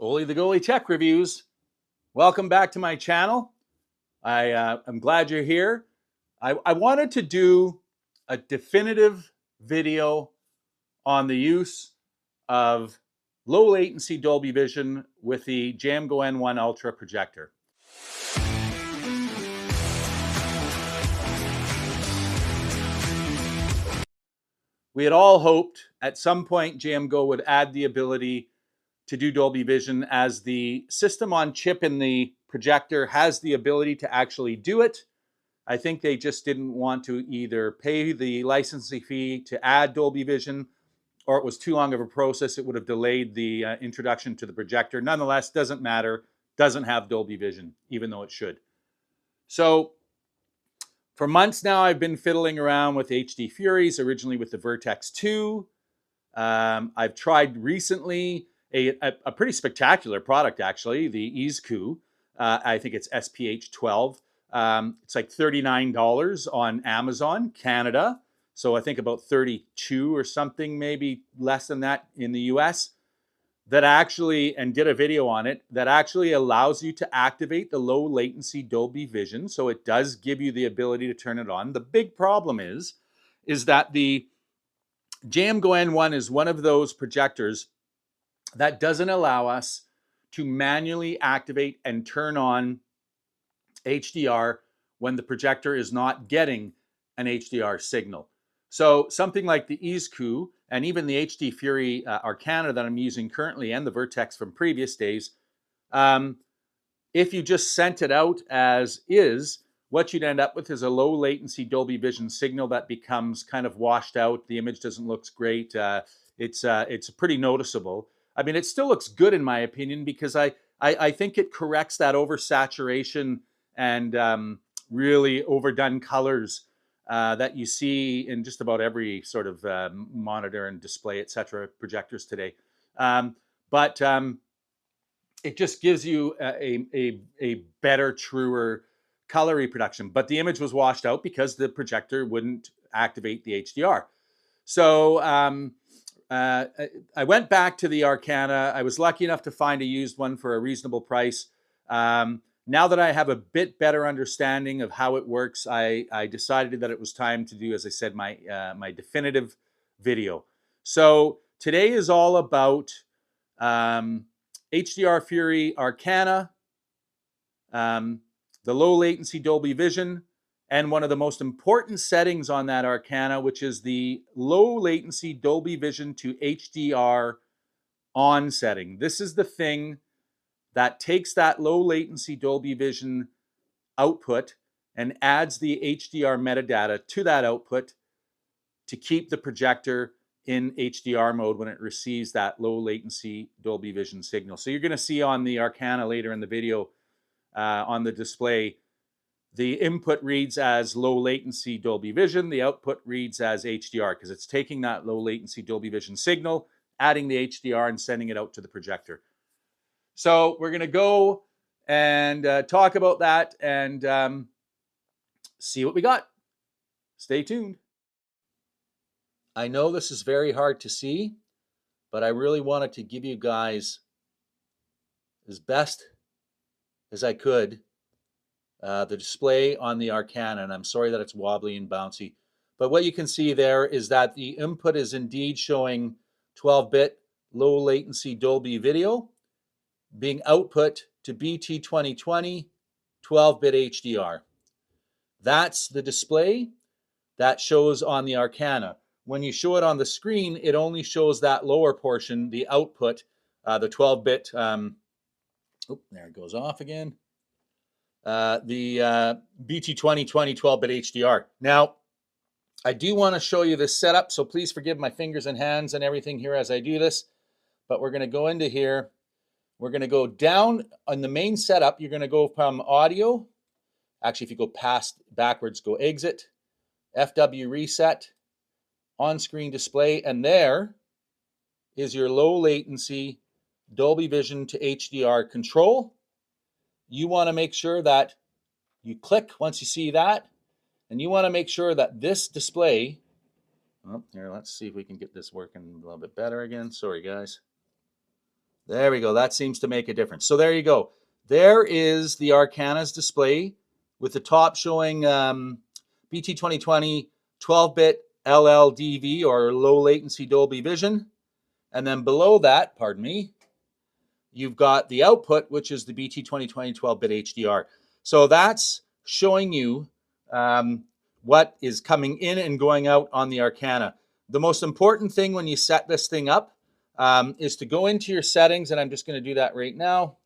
Oli the Goalie Tech Reviews. Welcome back to my channel. I'm glad you're here. I wanted to do a definitive video on the use of low latency Dolby Vision with the JMGO N1 Ultra projector. We had all hoped at some point JMGO would add the ability to do Dolby Vision, as the system on chip in the projector has the ability to actually do it. I think they just didn't want to either pay the licensing fee to add Dolby Vision, or it was too long of a process. It would have delayed the introduction to the projector. Nonetheless, doesn't matter, doesn't have Dolby Vision, even though it should. So for months now, I've been fiddling around with HDFURYs, originally with the Vertex 2. I've tried recently a pretty spectacular product, actually, the Ezcoo. I think it's SPH12. It's like $39 on Amazon Canada. So I think about 32 or something, maybe less than that in the US. That actually, and did a video on it, that actually allows you to activate the low latency Dolby Vision. So it does give you the ability to turn it on. The big problem is that the JMGO N1 is one of those projectors that doesn't allow us to manually activate and turn on HDR when the projector is not getting an HDR signal. So something like the Ezcoo and even the HDFURY Arcana that I'm using currently, and the Vertex from previous days, if you just sent it out as is, what you'd end up with is a low latency Dolby Vision signal that becomes kind of washed out. The image doesn't look great. It's pretty noticeable. I mean, it still looks good in my opinion, because I think it corrects that oversaturation and really overdone colors that you see in just about every sort of monitor and display, etc. projectors today. But it just gives you a better, truer color reproduction. But the image was washed out because the projector wouldn't activate the HDR. So I went back to the Arcana. I was lucky enough to find a used one for a reasonable price. Now that I have a bit better understanding of how it works, I decided that it was time to do, as I said, my definitive video. So today is all about HDFURY Arcana, the low latency Dolby Vision, and one of the most important settings on that Arcana, which is the low latency Dolby Vision to HDR on setting. This is the thing that takes that low latency Dolby Vision output and adds the HDR metadata to that output to keep the projector in HDR mode when it receives that low latency Dolby Vision signal. So you're going to see on the Arcana later in the video on the display, the input reads as low latency Dolby Vision, the output reads as HDR, because it's taking that low latency Dolby Vision signal, adding the HDR, and sending it out to the projector. So we're going to go and talk about that and see what we got. Stay tuned. I know this is very hard to see, but I really wanted to give you guys as best as I could the display on the Arcana, and I'm sorry that it's wobbly and bouncy. But what you can see there is that the input is indeed showing 12-bit low latency Dolby video being output to BT 2020 12-bit HDR. That's the display that shows on the Arcana. When you show it on the screen, it only shows that lower portion, the output, the 12-bit, oh, there it goes off again. The BT 2020 12-bit HDR. Now, I do want to show you this setup, so please forgive my fingers and hands and everything here as I do this. But we're going to go into here. We're going to go down on the main setup. You're going to go from audio. Actually, if you go backwards, go exit, FW reset, on-screen display, and there is your low latency Dolby Vision to HDR control. You want to make sure that you click once you see that, and you want to make sure that this display, oh, here, let's see if we can get this working a little bit better again. Sorry, guys. There we go. That seems to make a difference. So there you go. There is the Arcana's display with the top showing BT 2020 12-bit LLDV or low latency Dolby Vision. And then below that, pardon me, you've got the output, which is the BT 2020 12-bit HDR. So that's showing you what is coming in and going out on the Arcana. The most important thing when you set this thing up is to go into your settings, and I'm just going to do that right now.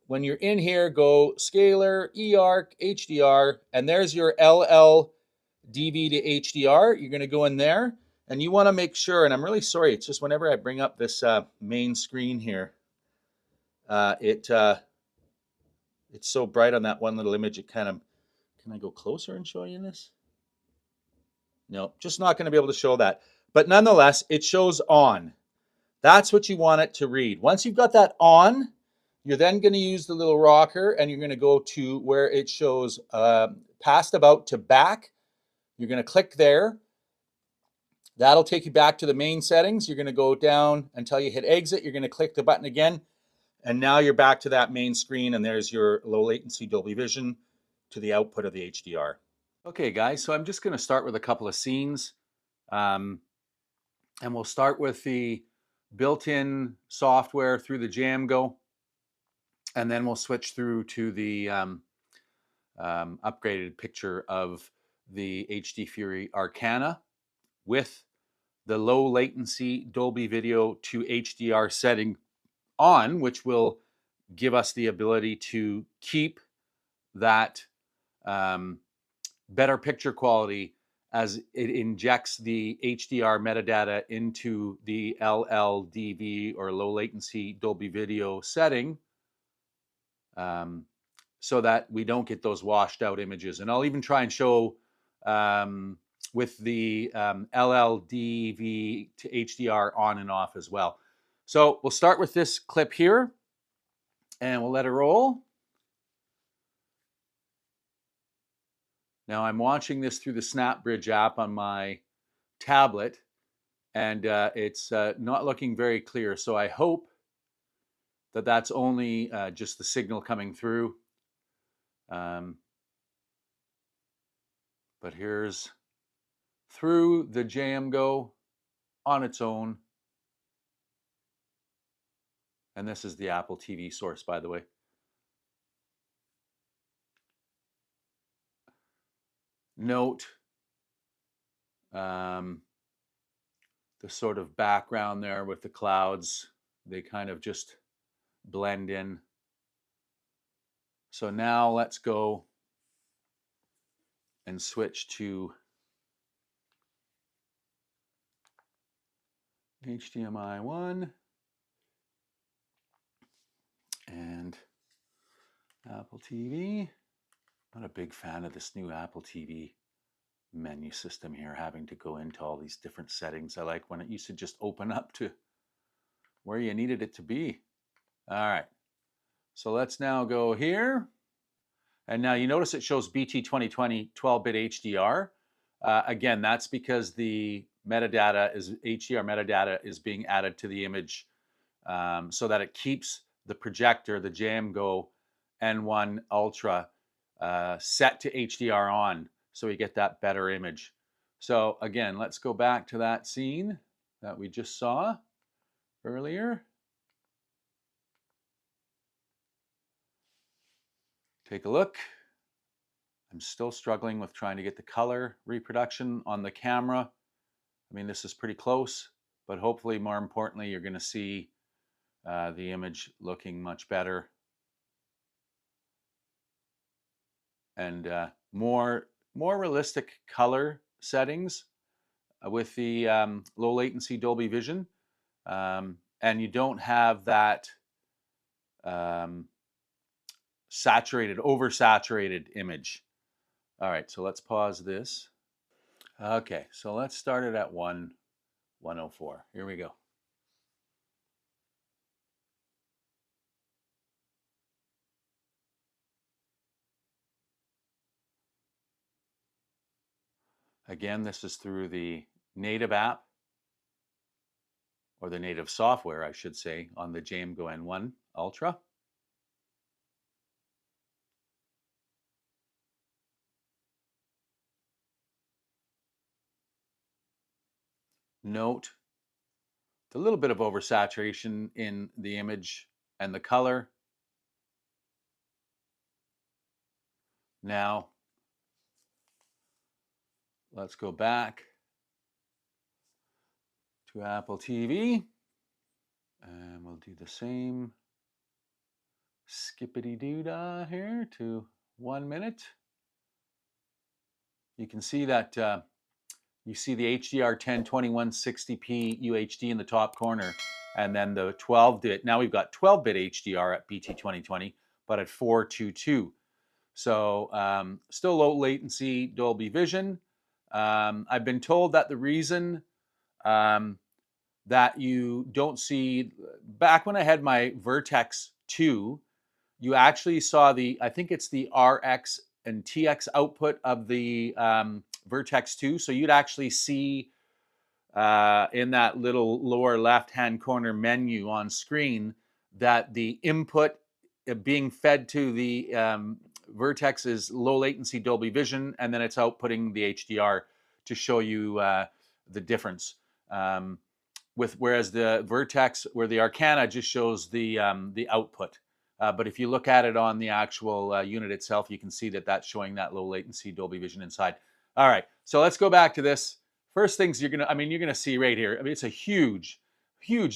When you're in here, go Scalar, eArc, HDR, and there's your LLDV to HDR. You're going to go in there, and you want to make sure, and I'm really sorry, it's just whenever I bring up this main screen here, it's so bright on that one little image, it kind of, can I go closer and show you this? No, just not going to be able to show that. But nonetheless, it shows on. That's what you want it to read. Once you've got that on, you're then going to use the little rocker and you're going to go to where it shows past about to back. You're going to click there. That'll take you back to the main settings. You're going to go down until you hit exit. You're going to click the button again. And now you're back to that main screen and there's your low latency Dolby Vision to the output of the HDR. Okay, guys, so I'm just going to start with a couple of scenes. And we'll start with the built-in software through the JMGO. And then we'll switch through to the upgraded picture of the HDFURY Arcana with the low latency Dolby Video to HDR setting on, which will give us the ability to keep that better picture quality as it injects the HDR metadata into the LLDV or low latency Dolby Video setting, so that we don't get those washed out images. And I'll even try and show with the LLDV to HDR on and off as well. So we'll start with this clip here and we'll let it roll. Now I'm watching this through the SnapBridge app on my tablet and it's not looking very clear. So I hope that that's only just the signal coming through. But here's through the JMGO on its own. And this is the Apple TV source, by the way. Note the sort of background there with the clouds. They kind of just blend in. So now let's go and switch to HDMI 1 and Apple TV. I'm not a big fan of this new Apple TV menu system here, having to go into all these different settings. I like when it used to just open up to where you needed it to be. All right, so let's now go here. And now you notice it shows BT 2020 12-bit HDR. Again, that's because the metadata is HDR metadata is being added to the image so that it keeps the projector, the JMGO N1 Ultra, set to HDR on, so we get that better image. So again, let's go back to that scene that we just saw earlier. Take a look. I'm still struggling with trying to get the color reproduction on the camera. I mean, this is pretty close, but hopefully, more importantly, you're going to see the image looking much better. And more realistic color settings with the low latency Dolby Vision. And you don't have that oversaturated image. All right, so let's pause this. Okay, so let's start it at 104. Here we go. Again, this is through the native app or the native software, I should say, on the JMGO N1 Ultra. Note the little bit of oversaturation in the image and the color. Now, let's go back to Apple TV, and we'll do the same skippity-doo-dah here to 1 minute. You can see that you see the HDR 102160p UHD in the top corner, and then the 12-bit. Now we've got 12-bit HDR at BT 2020, but at 422. So still low latency Dolby Vision. I've been told that the reason that you don't see, back when I had my Vertex 2, you actually saw the, I think it's the RX and TX output of the Vertex 2. So you'd actually see in that little lower left-hand corner menu on screen that the input being fed to the Vertex is low latency Dolby Vision, and then it's outputting the HDR to show you the difference. Whereas the Vertex, where the Arcana just shows the output. But if you look at it on the actual unit itself, you can see that that's showing that low latency Dolby Vision inside. All right, so let's go back to this. First things you're gonna see right here. I mean, it's a huge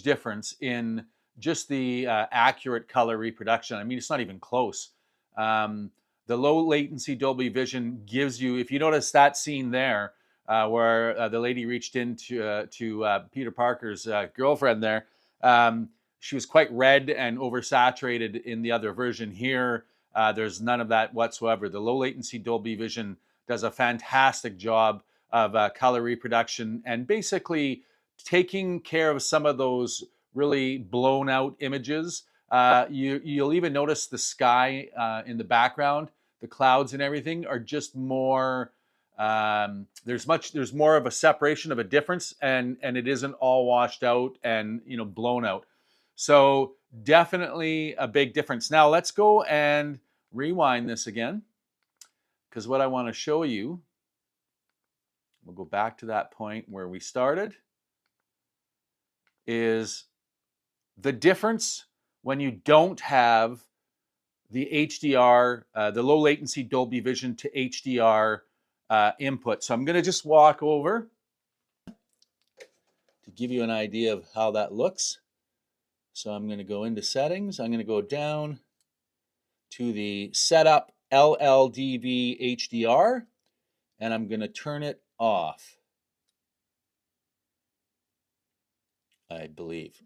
difference in just the accurate color reproduction. I mean, it's not even close. The low latency Dolby Vision gives you, if you notice that scene there, where the lady reached into to Peter Parker's girlfriend there, she was quite red and oversaturated in the other version. Here, there's none of that whatsoever. The low latency Dolby Vision does a fantastic job of color reproduction and basically taking care of some of those really blown out images. You'll even notice the sky in the background, the clouds and everything are just more, there's more of a separation of a difference, and it isn't all washed out and blown out. So definitely a big difference. Now let's go and rewind this again, because what I want to show you, we'll go back to that point where we started, is the difference when you don't have the HDR, the low latency Dolby Vision to HDR input. So I'm going to just walk over to give you an idea of how that looks. So I'm going to go into settings. I'm going to go down to the setup LLDV HDR, and I'm going to turn it off, I believe.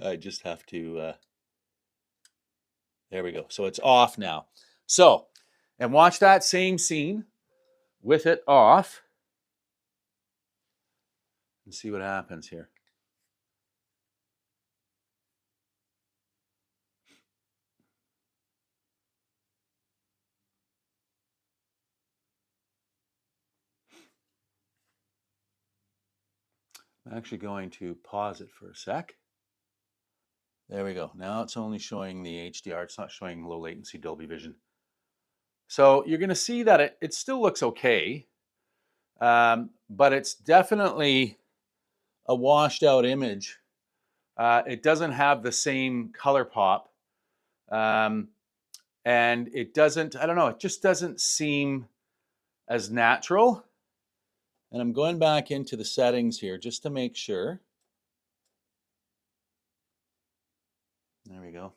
I just have to, there we go. So it's off now. So, and watch that same scene with it off and see what happens here. I'm actually going to pause it for a sec. There we go. Now it's only showing the HDR. It's not showing low latency Dolby Vision. So you're going to see that it still looks okay, but it's definitely a washed out image. It doesn't have the same color pop, and it doesn't, I don't know, it just doesn't seem as natural. And I'm going back into the settings here just to make sure. There we go.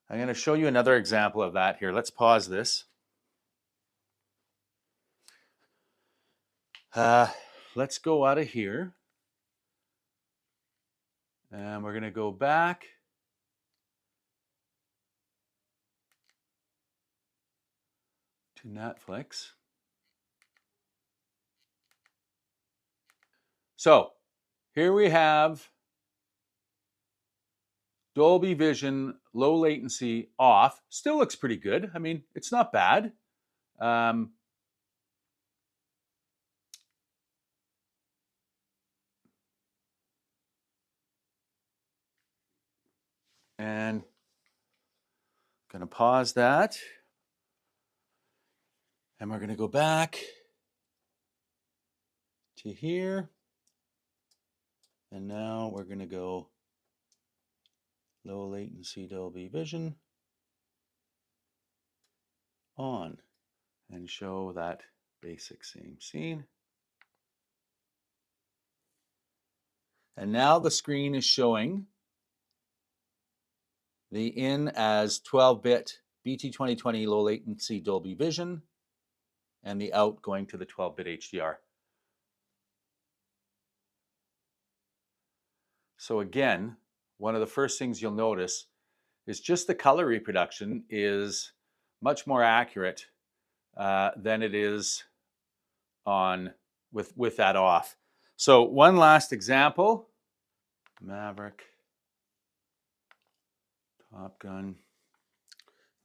I'm going to show you another example of that here. Let's pause this. Let's go out of here. And we're going to go back to Netflix. So here we have Dolby Vision, low latency off. Still looks pretty good. I mean, it's not bad. And I'm going to pause that. And we're going to go back to here. And now we're going to go low latency Dolby Vision on and show that basic same scene. And now the screen is showing the in as 12-bit BT 2020 low latency Dolby Vision and the out going to the 12-bit HDR. So again, one of the first things you'll notice is just the color reproduction is much more accurate than it is on with that off. So one last example, Maverick, Top Gun.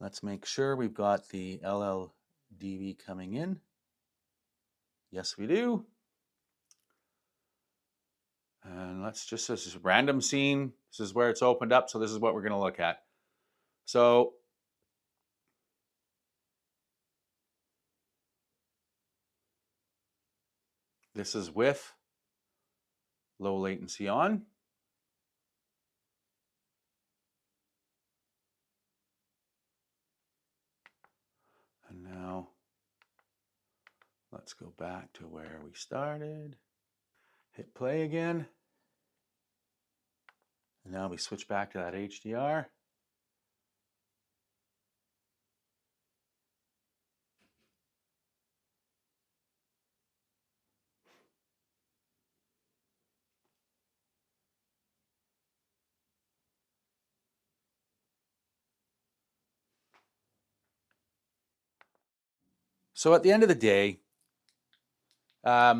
Let's make sure we've got the LLDV coming in. Yes, we do. And let's just, this is a random scene. This is where it's opened up. So this is what we're going to look at. So this is with low latency on. And now let's go back to where we started. Hit play again. And now we switch back to that HDR. So at the end of the day, I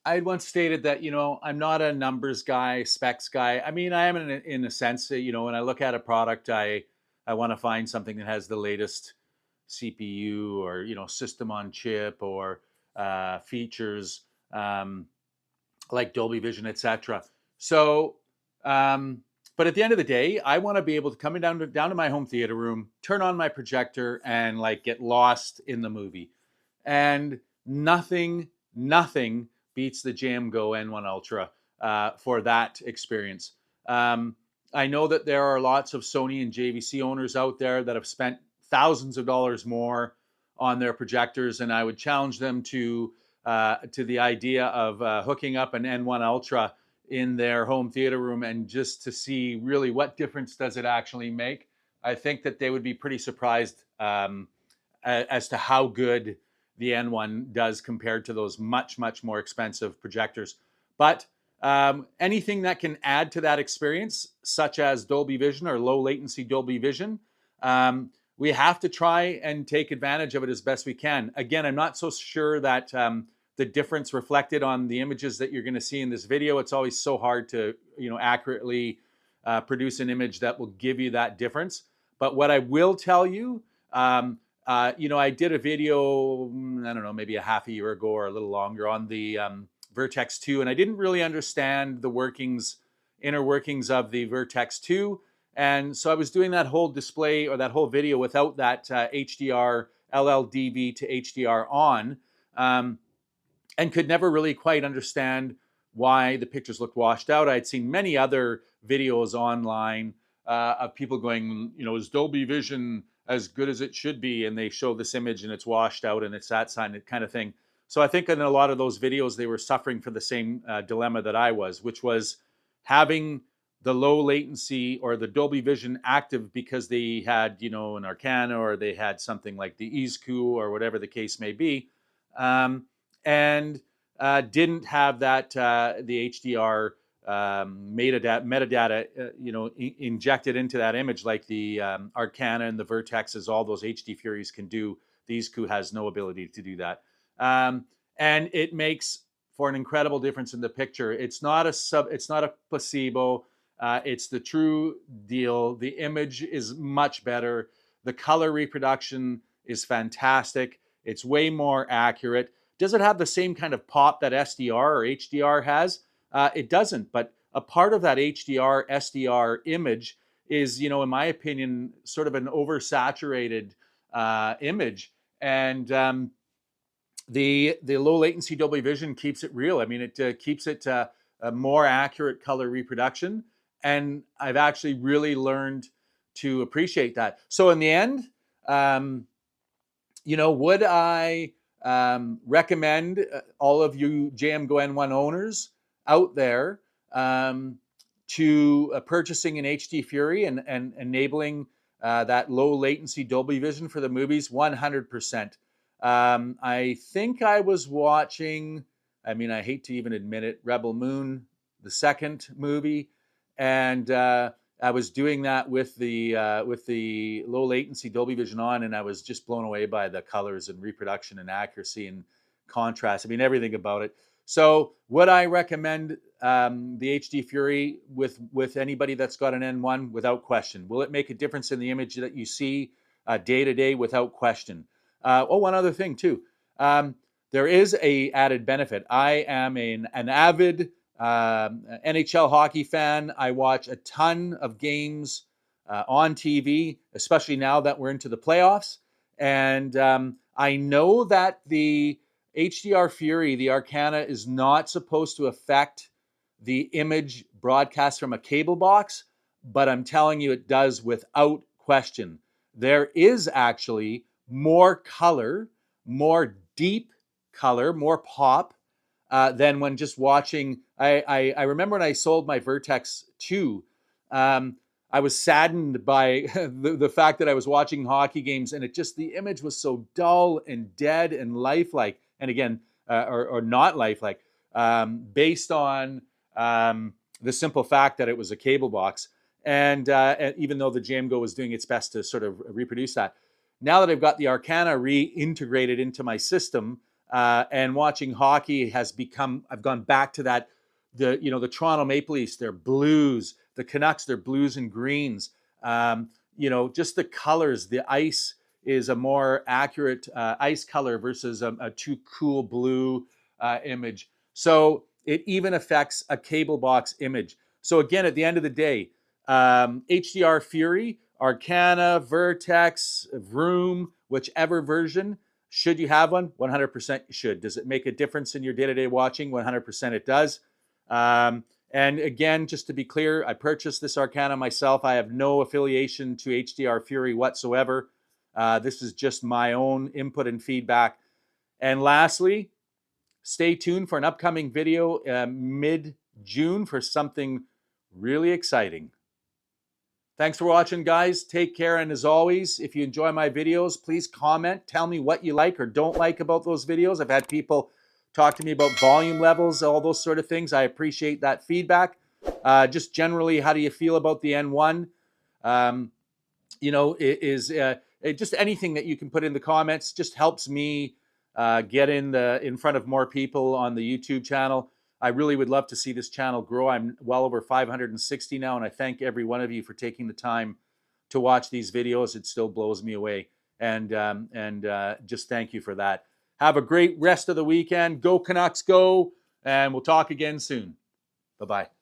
had once stated that, I'm not a numbers guy, specs guy. I mean, I am in a sense that, when I look at a product, I want to find something that has the latest CPU or, system on chip or features like Dolby Vision, etc. So, but at the end of the day, I want to be able to come down to my home theater room, turn on my projector, and like get lost in the movie. And nothing beats the JMGO N1 Ultra for that experience. I know that there are lots of Sony and JVC owners out there that have spent thousands of dollars more on their projectors, and I would challenge them to the idea of hooking up an N1 Ultra in their home theater room and just to see really what difference does it actually make. I think that they would be pretty surprised as to how good the N1 does compared to those much more expensive projectors. But anything that can add to that experience, such as Dolby Vision or low latency Dolby Vision, we have to try and take advantage of it as best we can. Again, I'm not so sure that the difference reflected on the images that you're going to see in this video. It's always so hard to accurately produce an image that will give you that difference. But what I will tell you, I did a video, I don't know, maybe a half a year ago or a little longer on the Vertex 2, and I didn't really understand the inner workings of the Vertex 2. And so I was doing that whole display or that whole video without that HDR, LLDV to HDR on, and could never really quite understand why the pictures looked washed out. I'd seen many other videos online of people going, is Dolby Vision as good as it should be? And they show this image and it's washed out and it's that sign, kind of thing. So I think in a lot of those videos, they were suffering for the same dilemma that I was, which was having the low latency or the Dolby Vision active because they had, an Arcana or they had something like the Ezcoo or whatever the case may be, and didn't have that the HDR metadata, injected into that image like the Arcana and the Vertexes, all those HDFURYs can do. The Ezcoo has no ability to do that, and it makes for an incredible difference in the picture. It's not a placebo. It's the true deal. The image is much better. The color reproduction is fantastic. It's way more accurate. Does it have the same kind of pop that SDR or HDR has? It doesn't, but a part of that HDR, SDR image is, you know, in my opinion, sort of an oversaturated image. And the low latency Dolby Vision keeps it real. I mean, it keeps it a more accurate color reproduction. And I've actually really learned to appreciate that. So in the end, you know, would I recommend all of you JMGO N1 owners out there to purchasing an HDFURY and enabling that low latency Dolby Vision for the movies? 100%. I think I was watching, I mean, I hate to even admit it, Rebel Moon, the second movie, and I was doing that with the low latency Dolby Vision on, and I was just blown away by the colors and reproduction and accuracy and contrast. I mean, everything about it. So would I recommend the HDFURY with anybody that's got an N1? Without question. Will it make a difference in the image that you see day to day? Without question. Oh, one other thing too. There is a added benefit. I am an avid NHL hockey fan. I watch a ton of games on TV, especially now that we're into the playoffs. And I know that the HDRFURY, the Arcana, is not supposed to affect the image broadcast from a cable box, but I'm telling you it does without question. There is actually more color, more deep color, more pop than when just watching. I remember when I sold my Vertex 2, I was saddened by the fact that I was watching hockey games and the image was so dull and dead and lifelike. And again, or not lifelike, based on the simple fact that it was a cable box. And even though the JMGO was doing its best to sort of reproduce that, now that I've got the Arcana reintegrated into my system, and watching hockey has become, I've gone back to that, the Toronto Maple Leafs, their blues, the Canucks, their blues and greens, just the colors. The ice is a more accurate ice color versus a too cool blue image. So it even affects a cable box image. So again, at the end of the day, HDRFURY, Arcana, Vertex, Vroom, whichever version, should you have one? 100% you should. Does it make a difference in your day-to-day watching? 100% it does. And again, just to be clear, I purchased this Arcana myself. I have no affiliation to HDRFURY whatsoever. This is just my own input and feedback. And lastly, stay tuned for an upcoming video mid-June for something really exciting. Thanks for watching, guys. Take care. And as always, if you enjoy my videos, please comment. Tell me what you like or don't like about those videos. I've had people talk to me about volume levels, all those sort of things. I appreciate that feedback. Just generally, how do you feel about the N1? Just anything that you can put in the comments just helps me get in front of more people on the YouTube channel. I really would love to see this channel grow. I'm well over 560 now, and I thank every one of you for taking the time to watch these videos. It still blows me away, and just thank you for that. Have a great rest of the weekend. Go Canucks, go, and we'll talk again soon. Bye-bye.